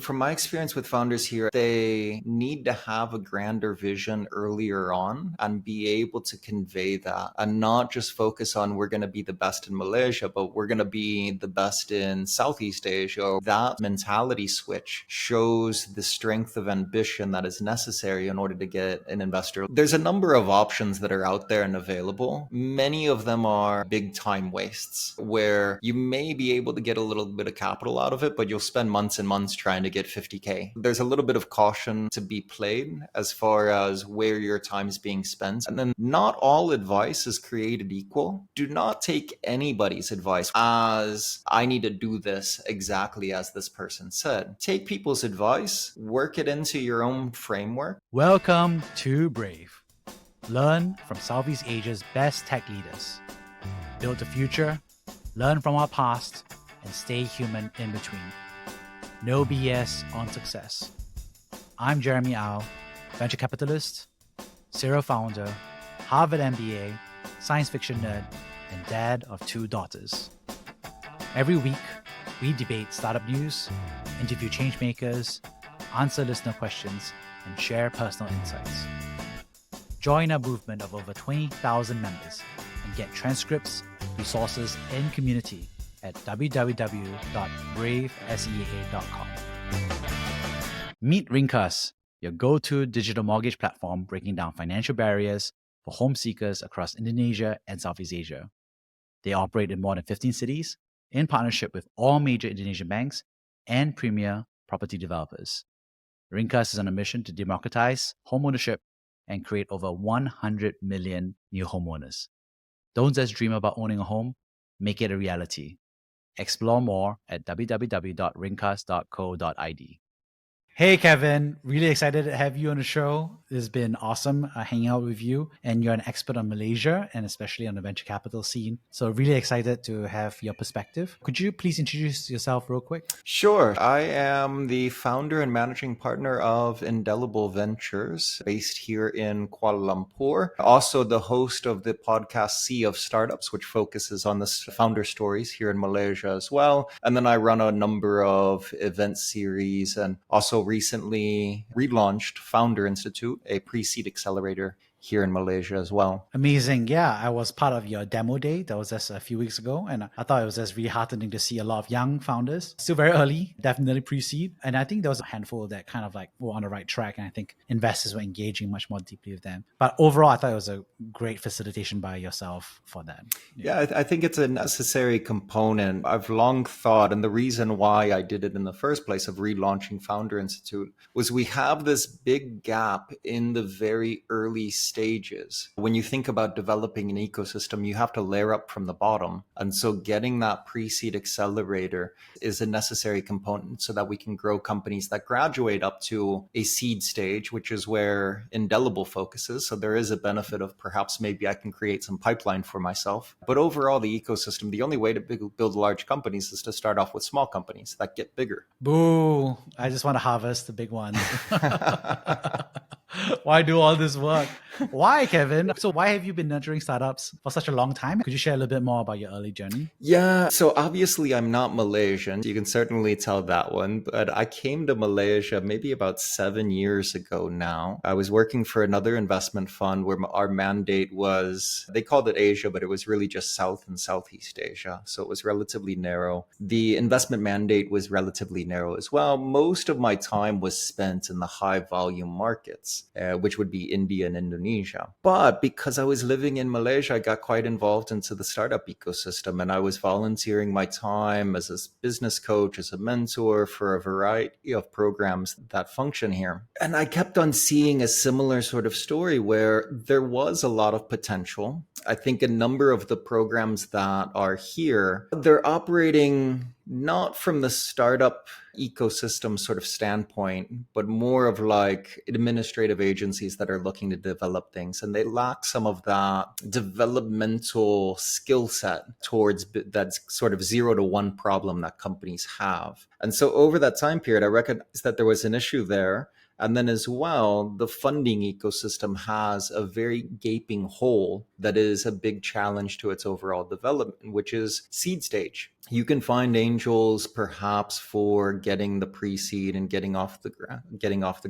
From my experience with founders here, they need to have a grander vision earlier on and be able to convey that and not just focus on we're going to be the best in Malaysia, but we're going to be the best in Southeast Asia. That mentality switch shows the strength of ambition that is necessary in order to get an investor. There's a number of options that are out there and available. Many of them are big time wastes where you may be able to get a little bit of capital out of it, but you'll spend months and months trying to get 50K. There's a little bit of caution to be played as far as where your time is being spent. And then not all advice is created equal. Do not take anybody's advice as I need to do this exactly as this person said. Take people's advice, work it into your own framework. Welcome to Brave. Learn from Southeast Asia's best tech leaders. Build the future, learn from our past, and stay human in between. No BS on success. I'm Jeremy Au, venture capitalist, serial founder, Harvard MBA, science fiction nerd, and dad of 2 daughters. Every week, we debate startup news, interview changemakers, answer listener questions, and share personal insights. Join our movement of over 20,000 members and get transcripts, resources, and community at www.bravesea.com. Meet Ringkas, your go-to digital mortgage platform breaking down financial barriers for home seekers across Indonesia and Southeast Asia. They operate in more than 15 cities in partnership with all major Indonesian banks and premier property developers. Ringkas is on a mission to democratize homeownership and create over 100 million new homeowners. Don't just dream about owning a home, make it a reality. Explore more at www.ringkas.co.id. Hey, Kevin. Really excited to have you on the show. It's been awesome hanging out with you. And you're an expert on Malaysia and especially on the venture capital scene. So really excited to have your perspective. Could you please introduce yourself real quick? Sure. I am the founder and managing partner of Indelible Ventures based here in Kuala Lumpur. Also the host of the podcast Sea of Startups, which focuses on the founder stories here in Malaysia as well. And then I run a number of event series and also recently relaunched Founder Institute, a pre-seed accelerator here in Malaysia as well. Amazing. Yeah, I was part of your demo day. That was just a few weeks ago. And I thought it was just really heartening to see a lot of young founders. Still very early, definitely pre-seed. And I think there was a handful that kind of like were on the right track. And I think investors were engaging much more deeply with them. But overall, I thought it was a great facilitation by yourself for that. Yeah, I think it's a necessary component. I've long thought, and the reason why I did it in the first place of relaunching Founder Institute was we have this big gap in the very early stages. When you think about developing an ecosystem, you have to layer up from the bottom. And so getting that pre-seed accelerator is a necessary component so that we can grow companies that graduate up to a seed stage, which is where Indelible focuses. So there is a benefit of perhaps maybe I can create some pipeline for myself. But overall, the ecosystem, the only way to build large companies is to start off with small companies that get bigger. Boo! I just want to harvest the big ones. Why do all this work? Why, Kevin? So why have you been nurturing startups for such a long time? Could you share a little bit more about your early journey? Yeah, so obviously I'm not Malaysian. You can certainly tell that one. But I came to Malaysia maybe about 7 years ago now. I was working for another investment fund where our mandate was, they called it Asia, but it was really just South and Southeast Asia. So it was relatively narrow. The investment mandate was relatively narrow as well. Most of my time was spent in the high volume markets, which would be India and Indonesia. But because I was living in Malaysia, I got quite involved into the startup ecosystem, and I was volunteering my time as a business coach, as a mentor for a variety of programs that function here. And I kept on seeing a similar sort of story where there was a lot of potential. I think a number of the programs that are here, they're operating not from the startup ecosystem sort of standpoint, but more of like administrative agencies that are looking to develop things. And they lack some of that developmental skill set towards that sort of 0 to 1 problem that companies have. And so over that time period, I recognized that there was an issue there. And then as well, the funding ecosystem has a very gaping hole that is a big challenge to its overall development, which is seed stage. You can find angels perhaps for getting the pre-seed and getting off the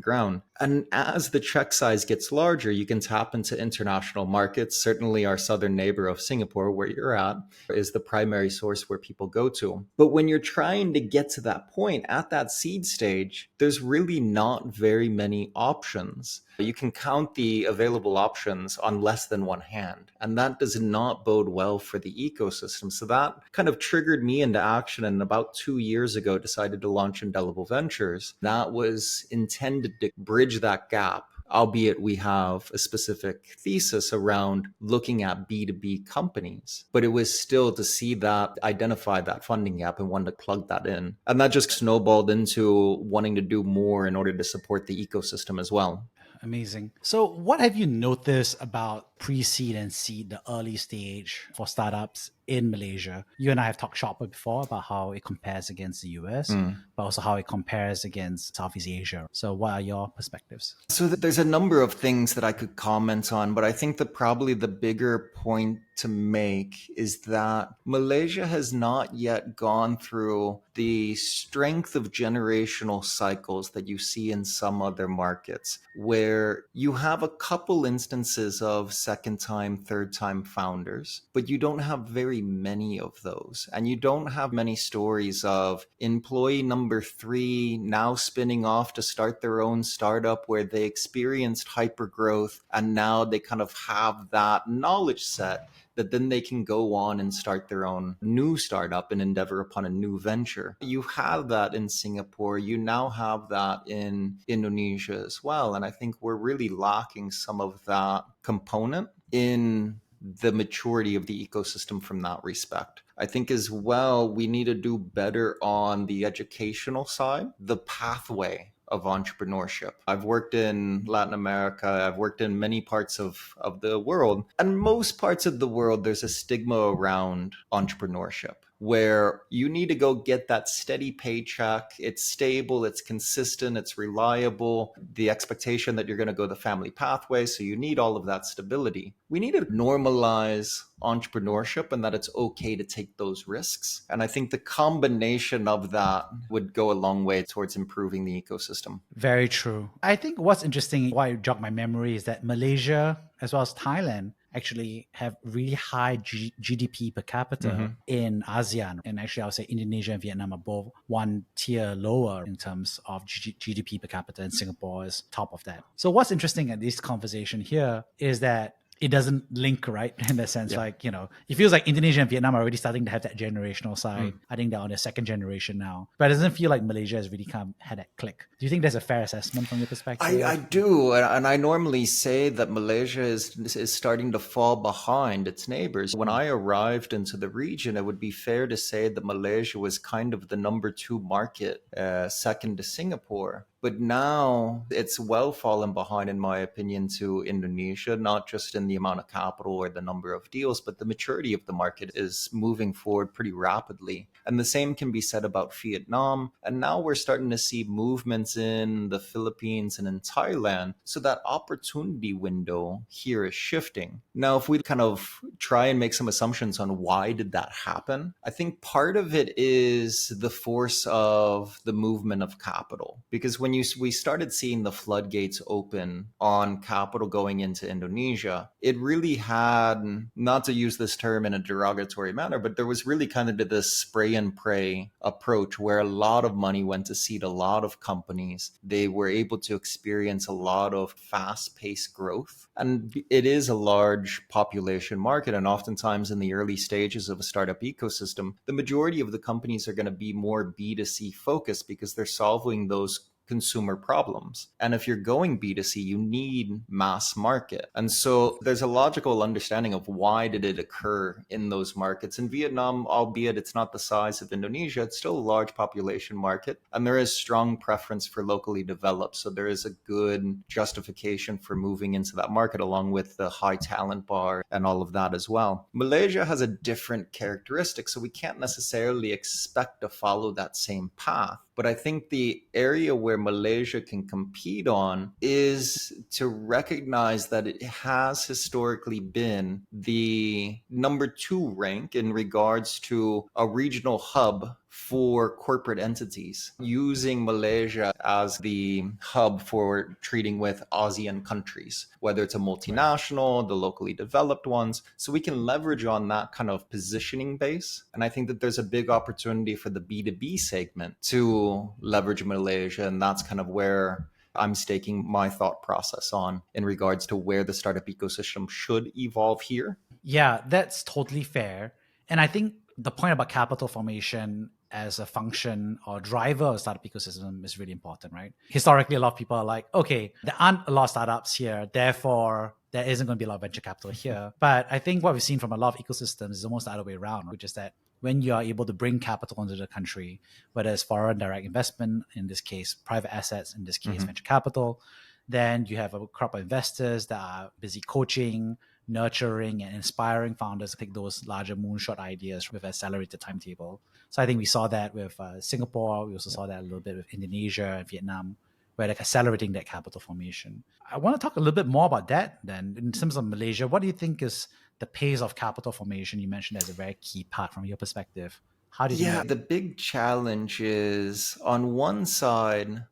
ground. And as the check size gets larger, you can tap into international markets. Certainly our southern neighbor of Singapore, where you're at, is the primary source where people go to. But when you're trying to get to that point at that seed stage, there's really not very many options. You can count the available options on less than one hand, and that does not bode well for the ecosystem. So that kind of triggered me into action, and about 2 years ago decided to launch Indelible Ventures. That was intended to bridge that gap, albeit we have a specific thesis around looking at B2B companies. But it was still to see that, identify that funding gap and wanted to plug that in. And that just snowballed into wanting to do more in order to support the ecosystem as well. Amazing. So, what have you noticed about pre-seed and seed, the early stage for startups in Malaysia? You and I have talked shop before about how it compares against the US, but also how it compares against Southeast Asia. So, what are your perspectives? So there's a number of things that I could comment on, but I think that probably the bigger point to make is that Malaysia has not yet gone through the strength of generational cycles that you see in some other markets, where you have a couple instances of second time, third time founders, but you don't have very many of those. And you don't have many stories of employee number 3 now spinning off to start their own startup where they experienced hyper growth and now they kind of have that knowledge set that then they can go on and start their own new startup and endeavor upon a new venture. You have that in Singapore. You now have that in Indonesia as well. And I think we're really lacking some of that component in the maturity of the ecosystem from that respect. I think as well, we need to do better on the educational side, the pathway of entrepreneurship. I've worked in Latin America. I've worked in many parts of the world. And most parts of the world, there's a stigma around entrepreneurship where you need to go get that steady paycheck. It's stable, it's consistent, it's reliable. The expectation that you're going to go the family pathway. So you need all of that stability. We need to normalize entrepreneurship and that it's okay to take those risks. And I think the combination of that would go a long way towards improving the ecosystem. Very true. I think what's interesting, why it jogged my memory, is that Malaysia as well as Thailand actually have really high GDP per capita in ASEAN. And actually, I would say Indonesia and Vietnam are both one tier lower in terms of GDP per capita, and Singapore is top of that. So what's interesting at this conversation here is that it doesn't link, right? In the sense, like, you know, it feels like Indonesia and Vietnam are already starting to have that generational side. I think they're on their second generation now. But it doesn't feel like Malaysia has really kind of had that click. Do you think there's a fair assessment from your perspective? I do. And I normally say that Malaysia is starting to fall behind its neighbors. When I arrived into the region, it would be fair to say that Malaysia was kind of the number 2 market, second to Singapore. But now it's well fallen behind, in my opinion, to Indonesia, not just in the amount of capital or the number of deals, but the maturity of the market is moving forward pretty rapidly. And the same can be said about Vietnam. And now we're starting to see movements in the Philippines and in Thailand. So that opportunity window here is shifting. Now, if we kind of try and make some assumptions on why did that happen, I think part of it is the force of the movement of capital. Because when we started seeing the floodgates open on capital going into Indonesia, it really had, not to use this term in a derogatory manner, but there was really kind of this spray and pray approach where a lot of money went to seed a lot of companies. They were able to experience a lot of fast-paced growth. And it is a large population market. And oftentimes in the early stages of a startup ecosystem, the majority of the companies are going to be more B2C focused because they're solving those consumer problems. And if you're going B2C, you need mass market. And so there's a logical understanding of why did it occur in those markets. In Vietnam, albeit it's not the size of Indonesia, it's still a large population market. And there is strong preference for locally developed. So there is a good justification for moving into that market along with the high talent bar and all of that as well. Malaysia has a different characteristic. So we can't necessarily expect to follow that same path. But I think the area where Malaysia can compete on is to recognize that it has historically been the number 2 rank in regards to a regional hub for corporate entities, using Malaysia as the hub for treating with ASEAN countries, whether it's a multinational, the locally developed ones. So we can leverage on that kind of positioning base. And I think that there's a big opportunity for the B2B segment to leverage Malaysia. And that's kind of where I'm staking my thought process on in regards to where the startup ecosystem should evolve here. Yeah, that's totally fair. And I think the point about capital formation as a function or driver of startup ecosystem is really important, right? Historically, a lot of people are like, okay, there aren't a lot of startups here, therefore there isn't going to be a lot of venture capital here. But I think what we've seen from a lot of ecosystems is almost the other way around, which is that when you are able to bring capital into the country, whether it's foreign direct investment, in this case, private assets, in this case, venture capital, then you have a crop of investors that are busy coaching, nurturing, and inspiring founders to take those larger moonshot ideas with accelerated timetable. So I think we saw that with Singapore. We also saw that a little bit with Indonesia and Vietnam, where they're accelerating that capital formation. I want to talk a little bit more about that then. In terms of Malaysia, what do you think is the pace of capital formation? You mentioned as a very key part from your perspective. How do you think The big challenge is on one side,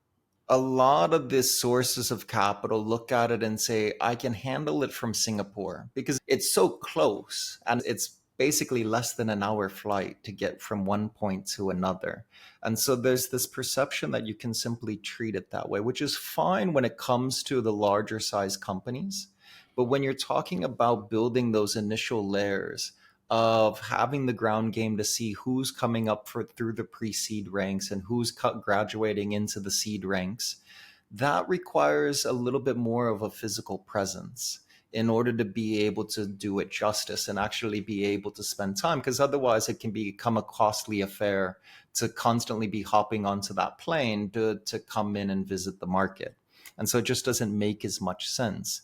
a lot of the sources of capital look at it and say, I can handle it from Singapore because it's so close and it's basically less than an hour flight to get from one point to another. And so there's this perception that you can simply treat it that way, which is fine when it comes to the larger size companies. But when you're talking about building those initial layers of having the ground game to see who's coming up through the pre-seed ranks and who's graduating into the seed ranks, that requires a little bit more of a physical presence in order to be able to do it justice and actually be able to spend time, because otherwise it can become a costly affair to constantly be hopping onto that plane to come in and visit the market. And so it just doesn't make as much sense.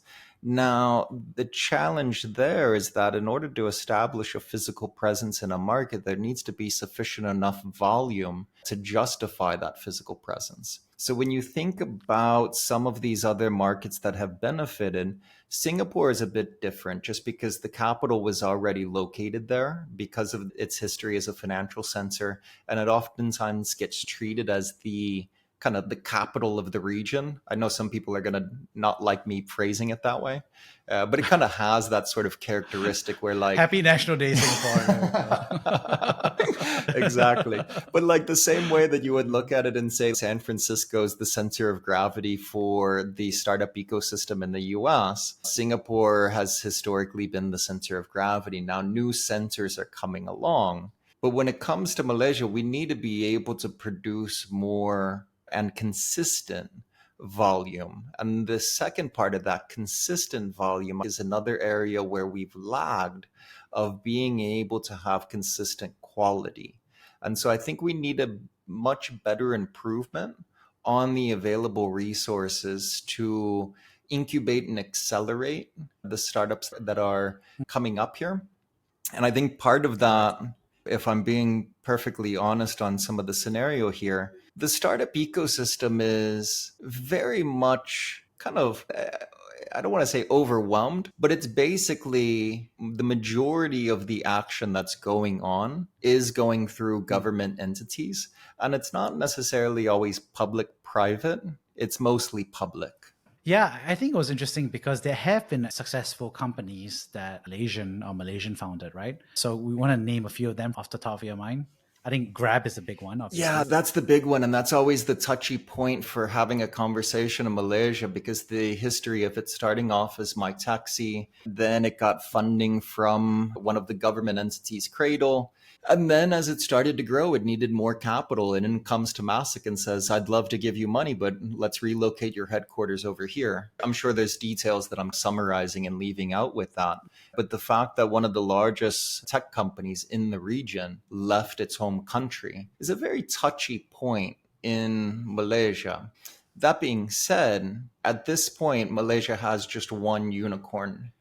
Now, the challenge there is that in order to establish a physical presence in a market, there needs to be sufficient enough volume to justify that physical presence. So when you think about some of these other markets that have benefited, Singapore is a bit different just because the capital was already located there because of its history as a financial center. And it oftentimes gets treated as the kind of the capital of the region. I know some people are going to not like me phrasing it that way, but it kind of has that sort of characteristic where like... Happy National Day, Singapore. Exactly. But like the same way that you would look at it and say San Francisco is the center of gravity for the startup ecosystem in the US, Singapore has historically been the center of gravity. Now new centers are coming along. But when it comes to Malaysia, we need to be able to produce more and consistent volume. And the second part of that consistent volume is another area where we've lagged of being able to have consistent quality. And so I think we need a much better improvement on the available resources to incubate and accelerate the startups that are coming up here. And I think part of that, if I'm being perfectly honest on some of the scenario here, the startup ecosystem is very much kind of, I don't want to say overwhelmed, but it's basically the majority of the action that's going on is going through government entities. And it's not necessarily always public-private, it's mostly public. Yeah, I think it was interesting because there have been successful companies that Malaysian founded, right? So we want to name a few of them off the top of your mind. I think Grab is a big one, obviously. Yeah, that's the big one. And that's always the touchy point for having a conversation in Malaysia, because the history of it starting off as MyTaxi, then it got funding from one of the government entities, Cradle. And then as it started to grow, it needed more capital. And then comes Temasek and says, I'd love to give you money, but let's relocate your headquarters over here. I'm sure there's details that I'm summarizing and leaving out with that. But the fact that one of the largest tech companies in the region left its home country is a very touchy point in Malaysia. That being said, at this point, Malaysia has just one unicorn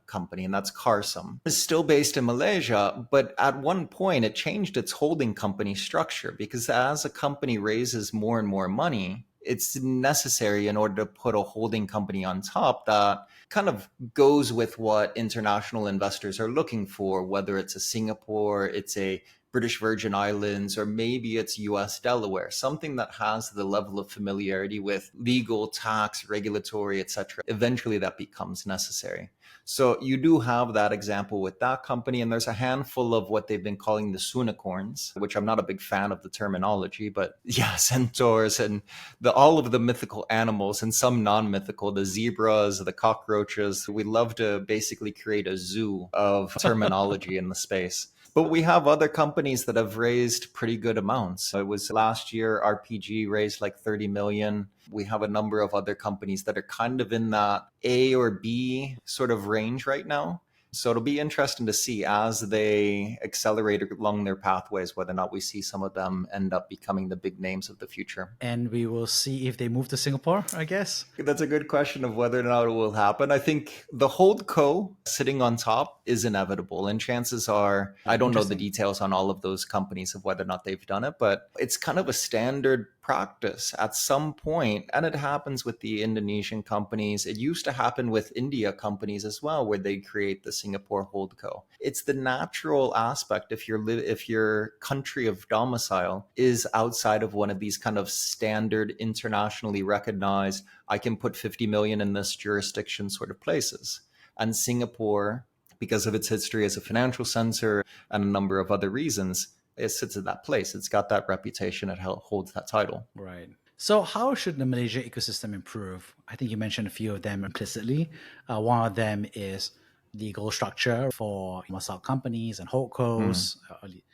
company, and that's Carsum. It's still based in Malaysia, but at one point it changed its holding company structure because as a company raises more and more money, it's necessary in order to put a holding company on top that kind of goes with what international investors are looking for, whether it's a Singapore, it's a British Virgin Islands, or maybe it's US Delaware, something that has the level of familiarity with legal, tax, regulatory, etc. Eventually that becomes necessary. So you do have that example with that company, and there's a handful of what they've been calling the Sunicorns, which I'm not a big fan of the terminology, but yeah, centaurs and all of the mythical animals and some non-mythical, the zebras, the cockroaches. We love to basically create a zoo of terminology in the space. But we have other companies that have raised pretty good amounts. It was last year, RPG raised like 30 million. We have a number of other companies that are kind of in that A or B sort of range right now. So it'll be interesting to see as they accelerate along their pathways, whether or not we see some of them end up becoming the big names of the future. And we will see if they move to Singapore, I guess. That's a good question of whether or not it will happen. I think the holdco sitting on top is inevitable. And chances are, I don't know the details on all of those companies of whether or not they've done it, but it's kind of a standard practice at some point, and it happens with the Indonesian companies. It used to happen with India companies as well, where they create the Singapore holdco. It's the natural aspect if your country of domicile is outside of one of these kind of standard internationally recognized, I can put 50 million in this jurisdiction sort of places. And Singapore, because of its history as a financial center and a number of other reasons, it sits at that place. It's got that reputation. It holds that title. Right. So how should the Malaysia ecosystem improve? I think you mentioned a few of them implicitly. One of them is legal structure for small companies and holdcos.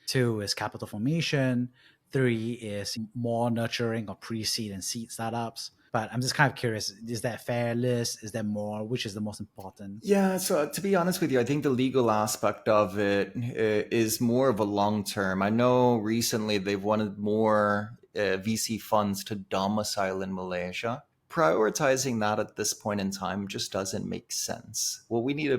2 is capital formation. 3 is more nurturing of pre-seed and seed startups. But I'm just kind of curious, is that a fair list? Is there more? Which is the most important? Yeah, so to be honest with you, I think the legal aspect of it is more of a long term. I know recently they've wanted more VC funds to domicile in Malaysia. Prioritizing that at this point in time just doesn't make sense. What we need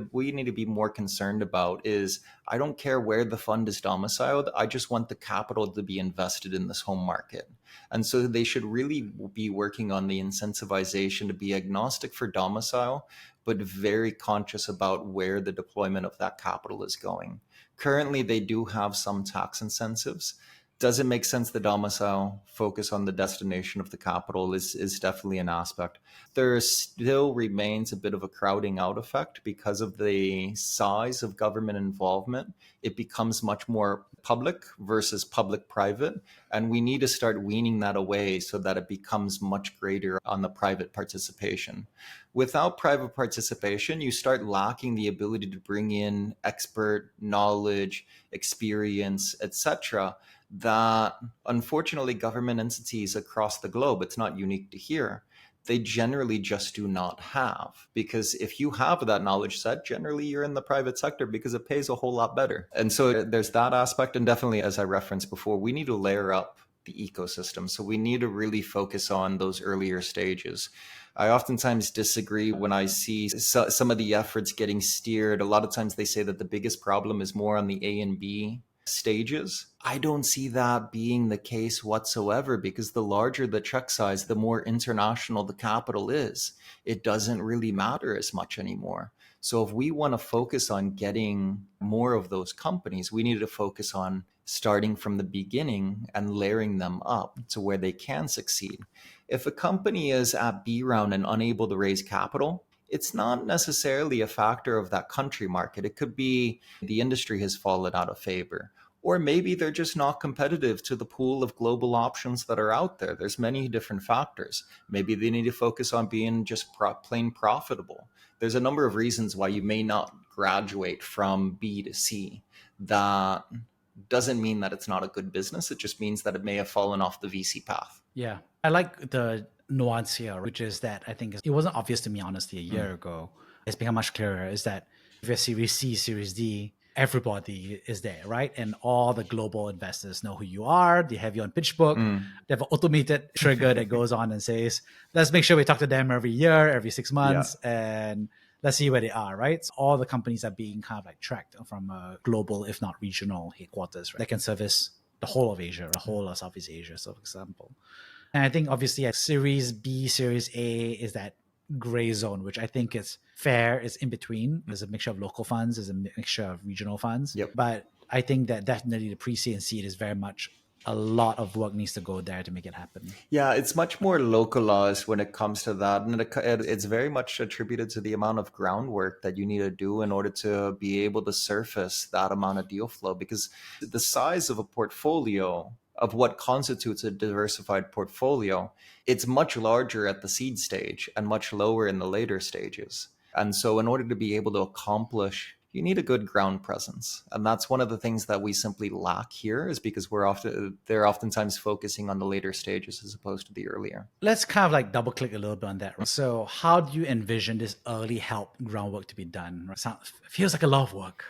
to be more concerned about is, I don't care where the fund is domiciled. I just want the capital to be invested in this home market. And so they should really be working on the incentivization to be agnostic for domicile, but very conscious about where the deployment of that capital is going. Currently, they do have some tax incentives. Does it make sense the domicile focus on the destination of the capital is definitely an aspect. There still remains a bit of a crowding out effect because of the size of government involvement. It becomes much more public versus public-private, and we need to start weaning that away so that it becomes much greater on the private participation. Without private participation, you start lacking the ability to bring in expert knowledge, experience, etc., that unfortunately government entities across the globe, it's not unique to here, they generally just do not have. Because if you have that knowledge set, generally you're in the private sector because it pays a whole lot better. And so there's that aspect. And definitely, as I referenced before, we need to layer up the ecosystem. So we need to really focus on those earlier stages. I oftentimes disagree when I see some of the efforts getting steered. A lot of times they say that the biggest problem is more on the A and B stages. I don't see that being the case whatsoever, because the larger the check size, the more international the capital is. It doesn't really matter as much anymore. So if we want to focus on getting more of those companies, we need to focus on starting from the beginning and layering them up to where they can succeed. If a company is at B round and unable to raise capital, it's not necessarily a factor of that country market. It could be the industry has fallen out of favor, or maybe they're just not competitive to the pool of global options that are out there. There's many different factors. Maybe they need to focus on being just plain profitable. There's a number of reasons why you may not graduate from B to C. That doesn't mean that it's not a good business. It just means that it may have fallen off the VC path. Yeah. I like the nuance here, which is that I think it wasn't obvious to me, honestly, a year ago. It's become much clearer, is that if you're Series C, Series D, everybody is there, right? And all the global investors know who you are. They have you on PitchBook. They have an automated trigger that goes on and says, let's make sure we talk to them every year, every 6 months. Yeah. And let's see where they are, right? So all the companies are being kind of like tracked from a global, if not regional headquarters, right? That can service the whole of Asia, the whole of Southeast Asia, so for example. And I think obviously Series B, Series A is that gray zone, which I think is fair. It's in between. There's a mixture of local funds, there's a mixture of regional funds. Yep. But I think that definitely the pre-seed and seed is very much a lot of work needs to go there to make it happen. Yeah, it's much more localized when it comes to that. And it's very much attributed to the amount of groundwork that you need to do in order to be able to surface that amount of deal flow. Because the size of a portfolio, of what constitutes a diversified portfolio, it's much larger at the seed stage and much lower in the later stages. And so in order to be able to accomplish, you need a good ground presence. And that's one of the things that we simply lack here, is because they're oftentimes focusing on the later stages as opposed to the earlier. Let's kind of like double click a little bit on that. So how do you envision this early help groundwork to be done? It feels like a lot of work.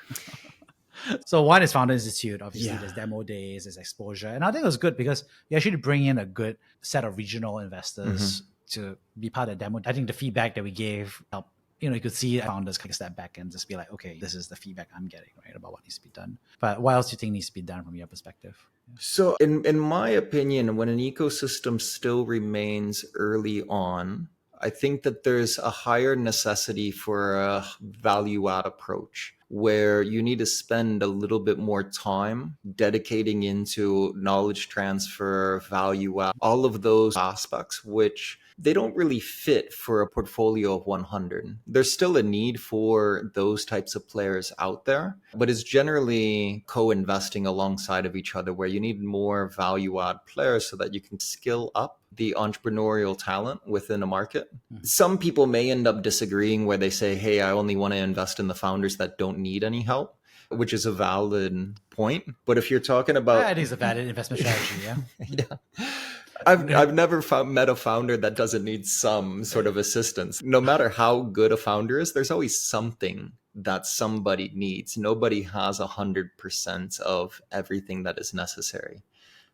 So one is Founder Institute. Obviously, there's demo days, there's exposure. And I think it was good because you actually bring in a good set of regional investors to be part of the demo. I think the feedback that we gave helped. You could see founders take a step back and just be like, okay, this is the feedback I'm getting, right, about what needs to be done. But what else do you think needs to be done from your perspective? So in my opinion, when an ecosystem still remains early on, I think that there's a higher necessity for a value add approach where you need to spend a little bit more time dedicating into knowledge transfer, value add, all of those aspects, which they don't really fit for a portfolio of 100. There's still a need for those types of players out there, but it's generally co-investing alongside of each other where you need more value add players so that you can skill up the entrepreneurial talent within a market. Some people may end up disagreeing where they say, hey, I only want to invest in the founders that don't need any help, which is a valid point. But if you're talking about... I think it's a valid investment strategy, yeah. Yeah. I've never met a founder that doesn't need some sort of assistance. No matter how good a founder is, there's always something that somebody needs. Nobody has 100% of everything that is necessary.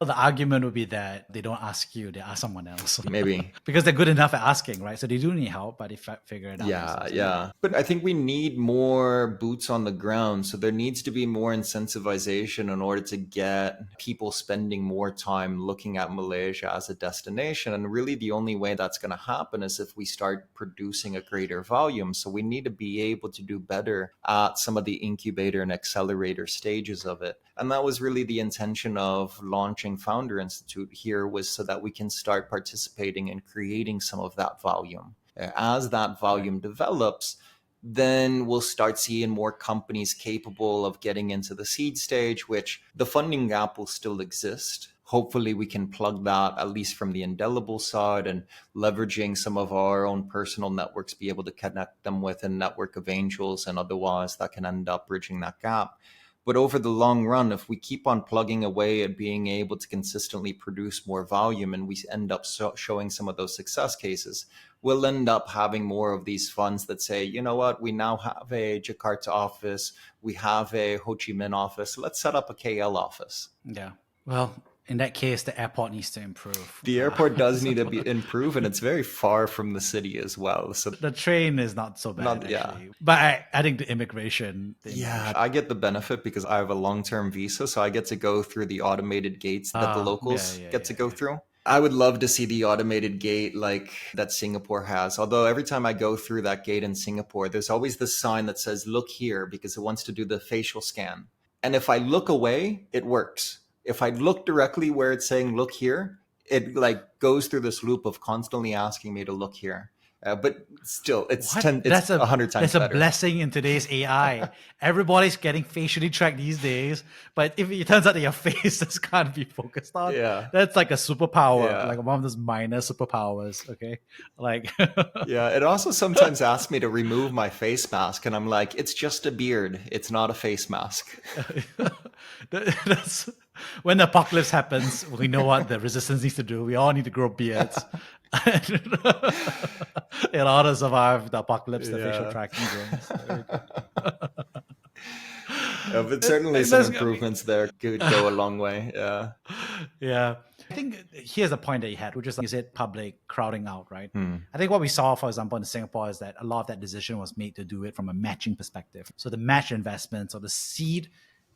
Well, the argument would be that they don't ask you, they ask someone else. Maybe. Because they're good enough at asking, right? So they do need help, but they figure it out. Yeah. But I think we need more boots on the ground. So there needs to be more incentivization in order to get people spending more time looking at Malaysia as a destination. And really the only way that's going to happen is if we start producing a greater volume. So we need to be able to do better at some of the incubator and accelerator stages of it. And that was really the intention of launching Founder Institute here, was so that we can start participating in creating some of that volume. As that volume develops, then we'll start seeing more companies capable of getting into the seed stage, which the funding gap will still exist. Hopefully we can plug that, at least from the Indelible side, and leveraging some of our own personal networks, be able to connect them with a network of angels and otherwise that can end up bridging that gap. But over the long run, if we keep on plugging away at being able to consistently produce more volume and we end up showing some of those success cases, we'll end up having more of these funds that say, you know what, we now have a Jakarta office, we have a Ho Chi Minh office, let's set up a KL office. Yeah. Well, in that case, the airport needs to improve. The airport does need to be improved, and it's very far from the city as well. So the train is not so bad, actually. But I think the immigration... I get the benefit because I have a long-term visa, so I get to go through the automated gates that the locals get to go through. I would love to see the automated gate like that Singapore has. Although every time I go through that gate in Singapore, there's always this sign that says, look here, because it wants to do the facial scan. And if I look away, it works. If I look directly where it's saying, look here, it like goes through this loop of constantly asking me to look here. But still, it's 100 times That's better. A blessing in today's AI. Everybody's getting facially tracked these days. But if it turns out that your face just can't be focused on, that's like a superpower, like one of those minor superpowers, okay? Like, yeah, it also sometimes asks me to remove my face mask. And I'm like, it's just a beard. It's not a face mask. That's when the apocalypse happens, we know what the resistance needs to do. We all need to grow beards. In order to survive the apocalypse, the facial tracking drones. But certainly some improvements there could go a long way. Yeah. I think here's a point that you had, which is, like you said, public crowding out, right? Hmm. I think what we saw, for example, in Singapore is that a lot of that decision was made to do it from a matching perspective. So the match investments or the seed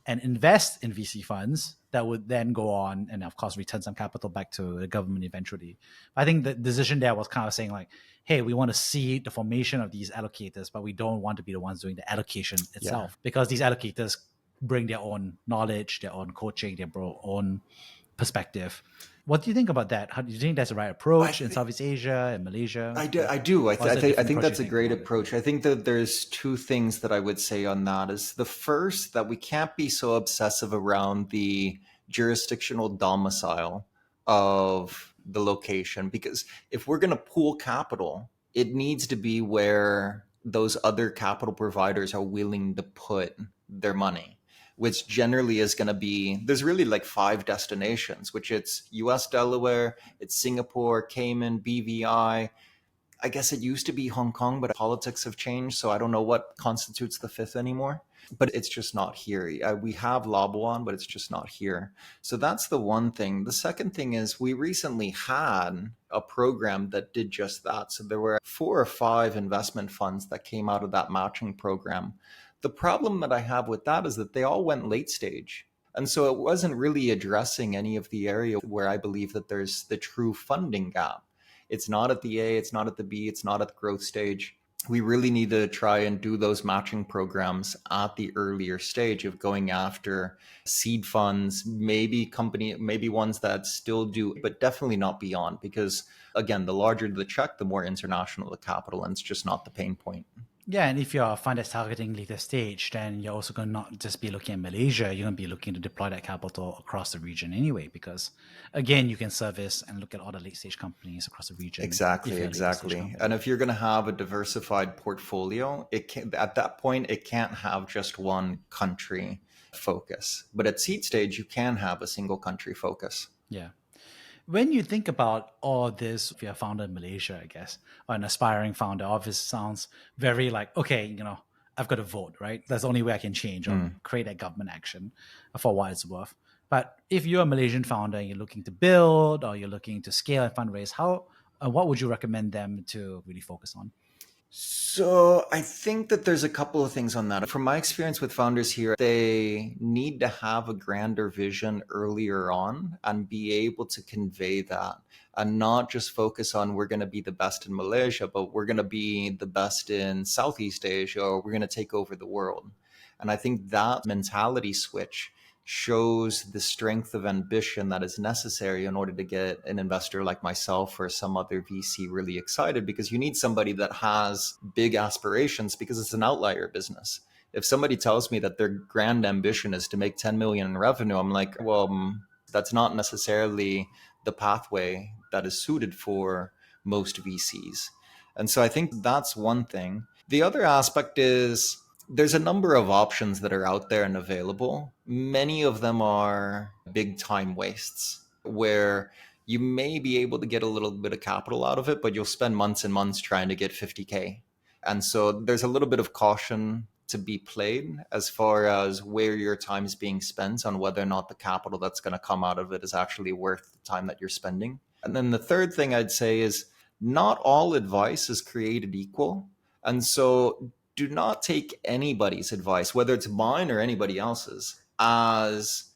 and invest in VC funds that would then go on and, of course, return some capital back to the government eventually. But I think the decision there was kind of saying like, hey, we want to see the formation of these allocators, but we don't want to be the ones doing the allocation itself, because these allocators bring their own knowledge, their own coaching, their own perspective. What do you think about that? How do you think that's the right approach in Southeast Asia and Malaysia? I do. I think that's a great approach. I think that there's two things that I would say on that. Is the first, that we can't be so obsessive around the jurisdictional domicile of the location, because if we're going to pool capital, it needs to be where those other capital providers are willing to put their money, which generally is going to be, there's really like 5 destinations, which it's US, Delaware, it's Singapore, Cayman, BVI. I guess it used to be Hong Kong, but politics have changed. So I don't know what constitutes the 5th anymore, but it's just not here. We have Labuan, but it's just not here. So that's the one thing. The second thing is we recently had a program that did just that. So there were 4 or 5 investment funds that came out of that matching program. The problem that I have with that is that they all went late stage. And so it wasn't really addressing any of the area where I believe that there's the true funding gap. It's not at the A, it's not at the B, it's not at the growth stage. We really need to try and do those matching programs at the earlier stage of going after seed funds, maybe ones that still do, but definitely not beyond. Because again, the larger the check, the more international the capital, and it's just not the pain point. Yeah, and if you're a fund that's targeting later stage, then you're also going to not just be looking at Malaysia, you're going to be looking to deploy that capital across the region anyway, because again, you can service and look at all the late stage companies across the region. Exactly. And if you're going to have a diversified portfolio, at that point, it can't have just one country focus. But at seed stage, you can have a single country focus. Yeah. When you think about all this, if you're a founder in Malaysia, I guess, or an aspiring founder, obviously sounds very like, okay, I've got to vote, right? That's the only way I can change or create that government action for what it's worth. But if you're a Malaysian founder and you're looking to build or you're looking to scale and fundraise, what would you recommend them to really focus on? So I think that there's a couple of things on that. From my experience with founders here, they need to have a grander vision earlier on and be able to convey that, and not just focus on we're going to be the best in Malaysia, but we're going to be the best in Southeast Asia, or we're going to take over the world. And I think that mentality switch shows the strength of ambition that is necessary in order to get an investor like myself or some other VC really excited, because you need somebody that has big aspirations, because it's an outlier business. If somebody tells me that their grand ambition is to make 10 million in revenue, I'm like, well, that's not necessarily the pathway that is suited for most VCs. And so I think that's one thing. The other aspect is there's a number of options that are out there and available. Many of them are big time wastes where you may be able to get a little bit of capital out of it, but you'll spend months and months trying to get 50K. And so there's a little bit of caution to be played as far as where your time is being spent on whether or not the capital that's going to come out of it is actually worth the time that you're spending. And then the third thing I'd say is not all advice is created equal. And so do not take anybody's advice, whether it's mine or anybody else's, as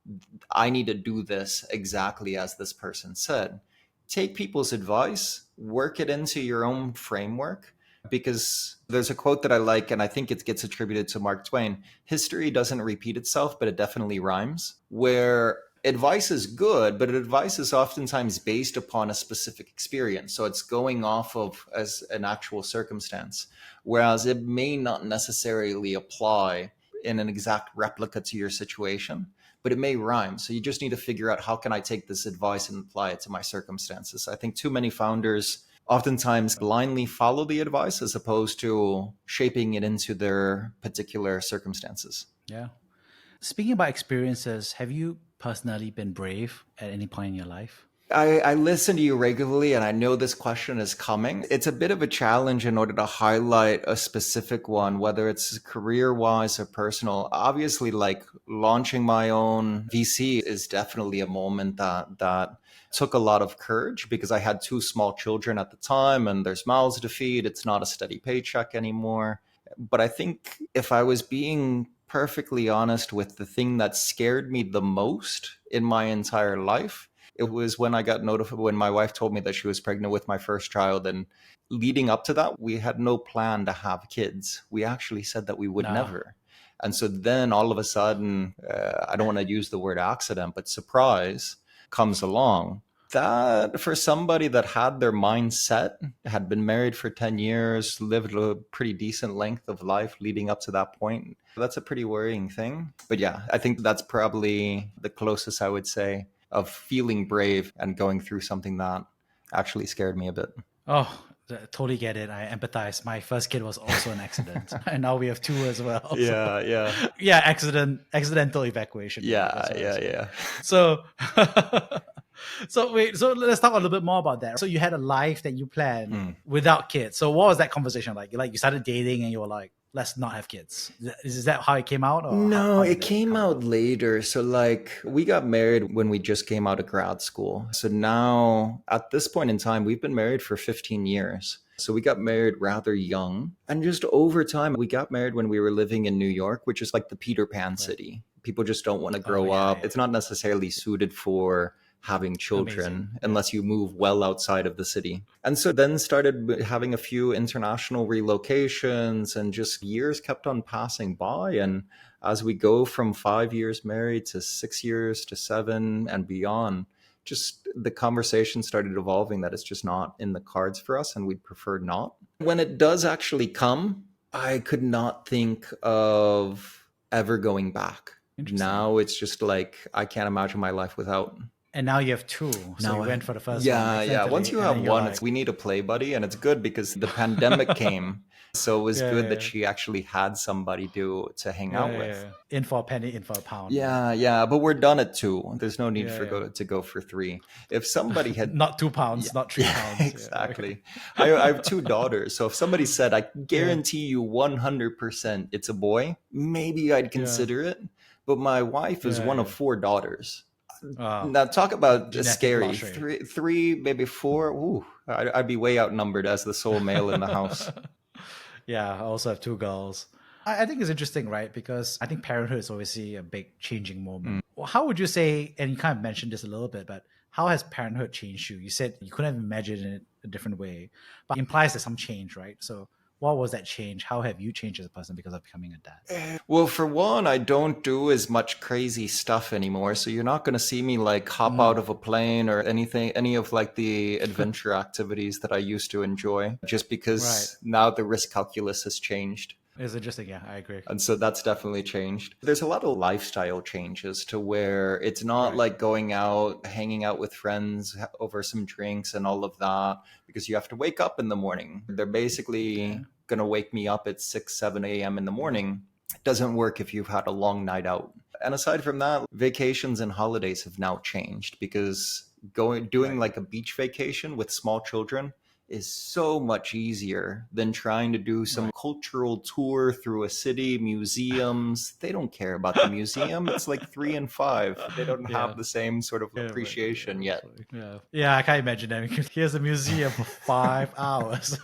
I need to do this exactly as this person said. Take people's advice, work it into your own framework, because there's a quote that I like, and I think it gets attributed to Mark Twain. History doesn't repeat itself, but it definitely rhymes, where advice is good, but advice is oftentimes based upon a specific experience. So it's going off of as an actual circumstance, whereas it may not necessarily apply in an exact replica to your situation, but it may rhyme. So you just need to figure out, how can I take this advice and apply it to my circumstances? I think too many founders oftentimes blindly follow the advice as opposed to shaping it into their particular circumstances. Yeah. Speaking about experiences, have you personally been brave at any point in your life? I listen to you regularly, and I know this question is coming. It's a bit of a challenge in order to highlight a specific one, whether it's career-wise or personal. Obviously, like launching my own VC is definitely a moment that Took a lot of courage because I had two small children at the time and there's mouths to feed. It's not a steady paycheck anymore. But I think if I was being perfectly honest with the thing that scared me the most in my entire life, it was when I got notified, when my wife told me that she was pregnant with my first child. And leading up to that, we had no plan to have kids. We actually said that we would No. never. And so then all of a sudden, I don't want to use the word accident, but surprise comes along. That for somebody that had their mind set, had been married for 10 years, lived a pretty decent length of life leading up to that point, that's a pretty worrying thing. But yeah, I think that's probably the closest I would say of feeling brave and going through something that actually scared me a bit. Oh, totally get it. I empathize. My first kid was also an accident, and now we have two as well. Yeah, so, yeah. yeah, accidental evacuation. Yeah, yeah. So, so wait, so let's talk a little bit more about that. So you had a life that you planned without kids. So what was that conversation like? Like you started dating and you were like, let's not have kids. Is that how it came out? Or No, how it came out later. So, like, we got married when we just came out of grad school. So now, at this point in time, we've been married for 15 years. So we got married rather young. And just over time, we got married when we were living in New York, which is like the Peter Pan city. People just don't want to grow up. Yeah. It's not necessarily suited for having children unless you move well outside of the city. And so then started having a few international relocations, and just years kept on passing by. And as we go from 5 years married to 6 years to 7 and beyond, just the conversation started evolving that it's just not in the cards for us and we'd prefer not. When it does actually come, I could not think of ever going back. Now it's just like, I can't imagine my life without. And now you have two. So you went for the first one. Yeah. Once you have one, like, we need a play buddy. And it's good because the pandemic came. So it was good that she actually had somebody to hang out with. In for a penny, in for a pound. Yeah. But we're done at 2. There's no need to go for 3. If somebody had not 2 pounds, not 3 pounds. Exactly. I have 2 daughters. So if somebody said, I guarantee you 100% it's a boy, maybe I'd consider it. But my wife is one of 4 daughters. Now talk about scary. 3, maybe 4. Ooh, I'd be way outnumbered as the sole male in the house. Yeah, I also have 2 girls. I think it's interesting, right? Because I think parenthood is obviously a big changing moment. Well, how would you say, and you kind of mentioned this a little bit, but how has parenthood changed you? You said you couldn't have imagined it a different way, but it implies there's some change, right? So what was that change? How have you changed as a person because of becoming a dad? Well, for one, I don't do as much crazy stuff anymore. So you're not going to see me like hop out of a plane or anything, any of like the adventure activities that I used to enjoy, just because now the risk calculus has changed. It's interesting. Yeah, I agree. And so that's definitely changed. There's a lot of lifestyle changes to where it's not like going out, hanging out with friends over some drinks and all of that, because you have to wake up in the morning. They're basically going to wake me up at 6, 7 a.m. in the morning. It doesn't work if you've had a long night out. And aside from that, vacations and holidays have now changed, because doing like a beach vacation with small children is so much easier than trying to do some cultural tour through a city, museums. They don't care about the museum. It's like 3 and 5. They don't have the same sort of appreciation yet. Yeah, I can't imagine that. Here's a museum for 5 hours.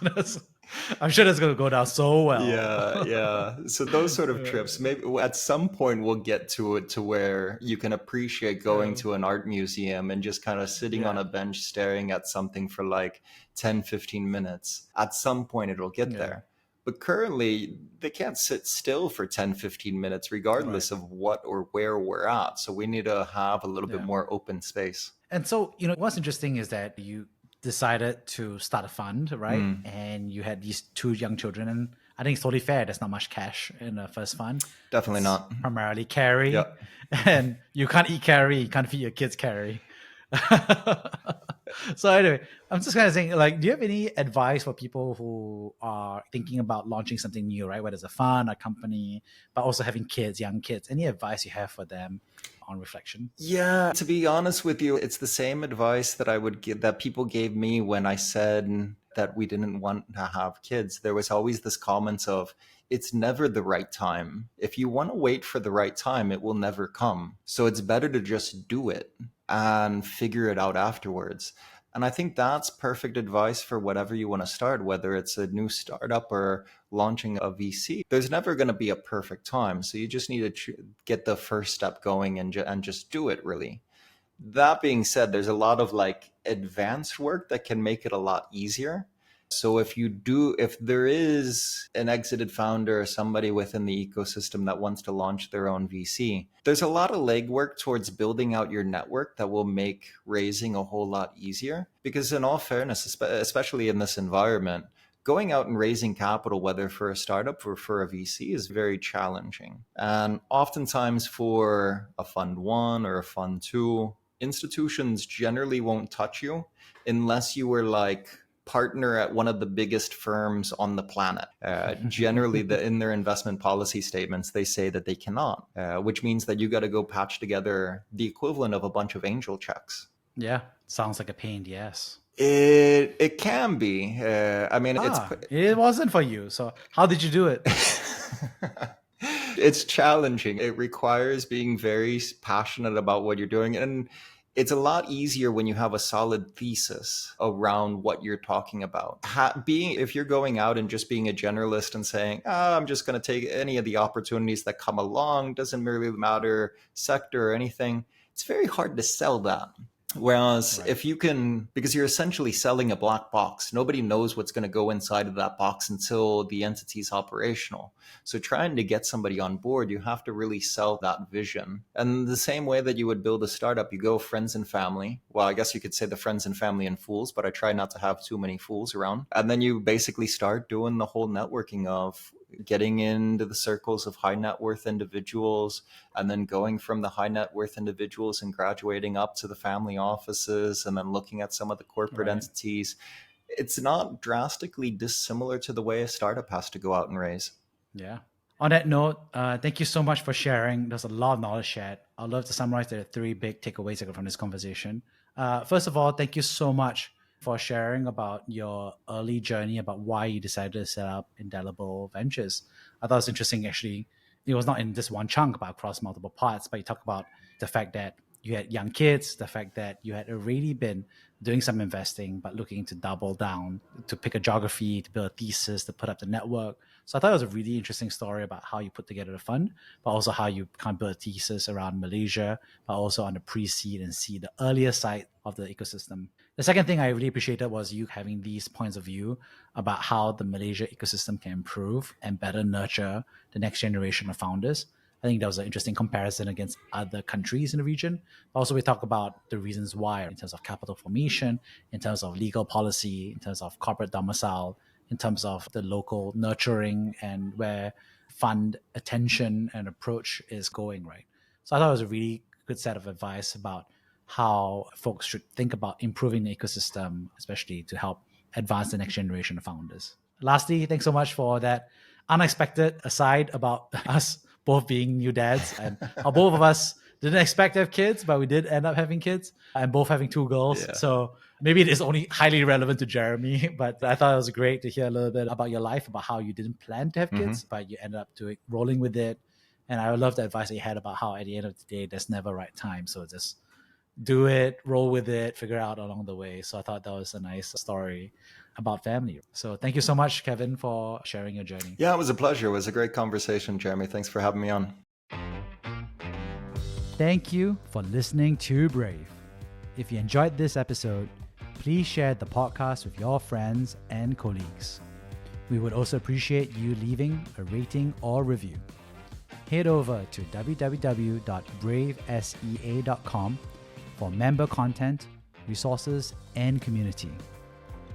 I'm sure that's going to go down so well. Yeah. So those sort of trips, maybe at some point we'll get to it to where you can appreciate going to an art museum and just kind of sitting on a bench staring at something for like 10, 15 minutes. At some point it'll get there. But currently they can't sit still for 10, 15 minutes regardless of what or where we're at. So we need to have a little bit more open space. And so, what's interesting is that you decided to start a fund, right? And you had these 2 young children, and I think it's totally fair. There's not much cash in the first fund. Definitely not. Primarily carry. And you can't eat carry, you can't feed your kids carry. So anyway, I'm just kind of saying, like, do you have any advice for people who are thinking about launching something new, right? Whether it's a fund, a company, but also having kids, young kids. Any advice you have for them on reflection? Yeah, to be honest with you, it's the same advice that I would give, that people gave me when I said that we didn't want to have kids. There was always this comment of, it's never the right time. If you want to wait for the right time, it will never come. So it's better to just do it. and figure it out afterwards. And I think that's perfect advice for whatever you want to start, whether it's a new startup or launching a VC. There's never going to be a perfect time. So you just need to get the first step going and just do it, really. That being said, there's a lot of like advanced work that can make it a lot easier. So if there is an exited founder or somebody within the ecosystem that wants to launch their own VC, there's a lot of legwork towards building out your network that will make raising a whole lot easier. Because in all fairness, especially in this environment, going out and raising capital, whether for a startup or for a VC, is very challenging. And oftentimes for a fund one or a fund two, institutions generally won't touch you unless you were like partner at one of the biggest firms on the planet. Generally, in their investment policy statements, they say that they cannot, which means that you got to go patch together the equivalent of a bunch of angel checks. Yeah, sounds like a pain in the ass. It can be. I mean, it wasn't for you. So how did you do it? It's challenging. It requires being very passionate about what you're doing. And it's a lot easier when you have a solid thesis around what you're talking about. If you're going out and just being a generalist and saying, I'm just going to take any of the opportunities that come along, doesn't really matter sector or anything, it's very hard to sell that. Whereas if you can, because you're essentially selling a black box, nobody knows what's going to go inside of that box until the entity is operational. So trying to get somebody on board, you have to really sell that vision. And the same way that you would build a startup, you go friends and family. Well, I guess you could say the friends and family and fools, but I try not to have too many fools around. And then you basically start doing the whole networking of getting into the circles of high net worth individuals, and then going from the high net worth individuals and graduating up to the family offices, and then looking at some of the corporate entities. It's not drastically dissimilar to the way a startup has to go out and raise. Yeah. On that note, thank you so much for sharing. There's a lot of knowledge shared. I'd love to summarize the 3 big takeaways I got from this conversation. First of all, thank you so much for sharing about your early journey, about why you decided to set up Indelible Ventures. I thought it was interesting, actually. It was not in this one chunk, but across multiple parts, but you talk about the fact that you had young kids, the fact that you had already been doing some investing, but looking to double down, to pick a geography, to build a thesis, to put up the network. So I thought it was a really interesting story about how you put together the fund, but also how you kind of build a thesis around Malaysia, but also on the pre-seed and seed, the earlier side of the ecosystem. The second thing I really appreciated was you having these points of view about how the Malaysia ecosystem can improve and better nurture the next generation of founders. I think that was an interesting comparison against other countries in the region. But also we talk about the reasons why in terms of capital formation, in terms of legal policy, in terms of corporate domicile, in terms of the local nurturing and where fund attention and approach is going, right? So I thought it was a really good set of advice about how folks should think about improving the ecosystem, especially to help advance the next generation of founders. Lastly, thanks so much for that unexpected aside about us both being new dads, and how both of us didn't expect to have kids, but we did end up having kids, and both having 2 girls. Yeah. So maybe it is only highly relevant to Jeremy, but I thought it was great to hear a little bit about your life, about how you didn't plan to have kids, but you ended up rolling with it. And I love the advice that you had about how at the end of the day, there's never a right time. So just do it, roll with it, figure out along the way. So I thought that was a nice story about family. So thank you so much, Kevin, for sharing your journey. Yeah, it was a pleasure. It was a great conversation, Jeremy. Thanks for having me on. Thank you for listening to Brave. If you enjoyed this episode, please share the podcast with your friends and colleagues. We would also appreciate you leaving a rating or review. Head over to www.bravesea.com for member content, resources, and community.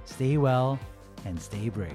Stay well and stay brave.